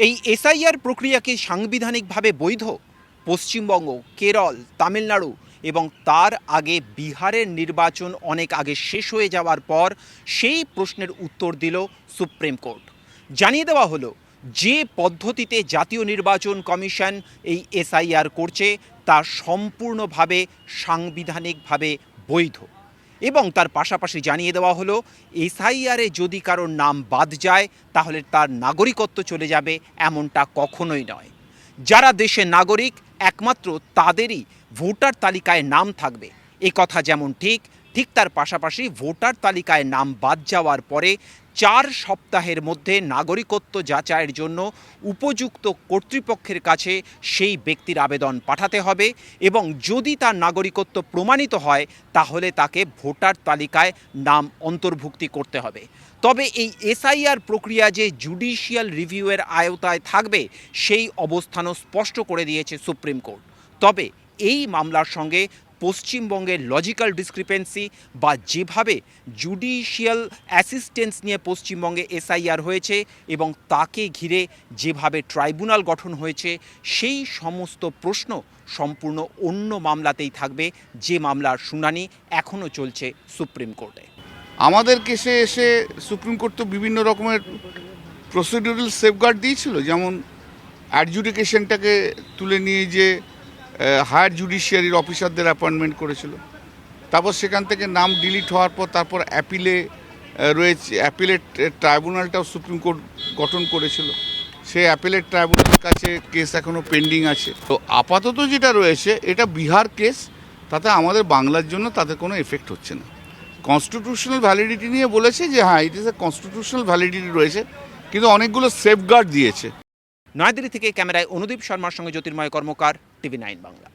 এই এসআইআর প্রক্রিয়া কি সাংবিধানিকভাবে বৈধ? পশ্চিমবঙ্গ, কেরল, তামিলনাড়ু এবং তার আগে বিহারের নির্বাচন অনেক আগে শেষ হয়ে যাওয়ার পর সেই প্রশ্নের উত্তর দিল সুপ্রিম কোর্ট। জানিয়ে দেওয়া হলো যে পদ্ধতিতে জাতীয় নির্বাচন কমিশন এই এসআইআর করছে তা সম্পূর্ণভাবে সাংবিধানিকভাবে বৈধ। এবং তার পাশাপাশি জানিয়ে দেওয়া হলো এসআইআরে যদি কারোর নাম বাদ যায় তাহলে তার নাগরিকত্ব চলে যাবে, এমনটা কখনোই নয়। যারা দেশের নাগরিক একমাত্র তাদেরই ভোটার তালিকায় নাম থাকবে, এ কথা যেমন ঠিক তার পাশাপাশি ভোটার তালিকায় নাম বাদ যাওয়ার পরে 4 সপ্তাহের মধ্যে নাগরিকত্ব যাচাইয়ের জন্য উপযুক্ত কর্তৃপক্ষের কাছে সেই ব্যক্তির আবেদন পাঠাতে হবে এবং যদি তার নাগরিকত্ব প্রমাণিত হয় তাহলে তাকে ভোটার তালিকায় নাম অন্তর্ভুক্তি করতে হবে। তবে এই এসআইআর প্রক্রিয়া যে জুডিশিয়াল রিভিউয়ের আওতায় থাকবে সেই অবস্থানও স্পষ্ট করে দিয়েছে সুপ্রিম কোর্ট। তবে এই মামলার সঙ্গে পশ্চিমবঙ্গের লজিক্যাল ডিসক্রিপেন্সি বা যেভাবে জুডিশিয়াল অ্যাসিস্ট্যান্স নিয়ে পশ্চিমবঙ্গে এসআইআর হয়েছে এবং তাকে ঘিরে যেভাবে ট্রাইব্যুনাল গঠন হয়েছে সেই সমস্ত প্রশ্ন সম্পূর্ণ অন্য মামলাতেই থাকবে, যে মামলার শুনানি এখনও চলছে সুপ্রিম কোর্টে। আমাদের কেসে এসে সুপ্রিম কোর্ট তো বিভিন্ন রকমের প্রসিডিউরাল সেফগার্ড দিয়েছিল, যেমন অ্যাডজুডিকেশনটাকে তুলে নিয়ে যে হায়ার জুডিশিয়ারির অফিসারদের অ্যাপয়েন্টমেন্ট করেছিল, তারপর সেখান থেকে নাম ডিলিট হওয়ার পর তারপর অ্যাপিলে রয়েছে, অ্যাপিলেট ট্রাইব্যুনালটাও সুপ্রিম কোর্ট গঠন করেছিল। সেই অ্যাপিলেট ট্রাইব্যুনালের কাছে কেস এখনও পেন্ডিং আছে। তো আপাতত যেটা রয়েছে এটা বিহার কেস, তাতে আমাদের বাংলার জন্য তাতে কোনো এফেক্ট হচ্ছে না। কনস্টিটিউশনাল ভ্যালিডিটি নিয়ে বলেছে যে হ্যাঁ, it is a constitutional validity রয়েছে, কিন্তু অনেকগুলো সেফগার্ড দিয়েছে। নয়াদিল্লি থেকে ক্যামেরায় অনুদীপ শর্মার সঙ্গে জ্যোতির্ময় কর্মকার, টিভি 9 বাংলা।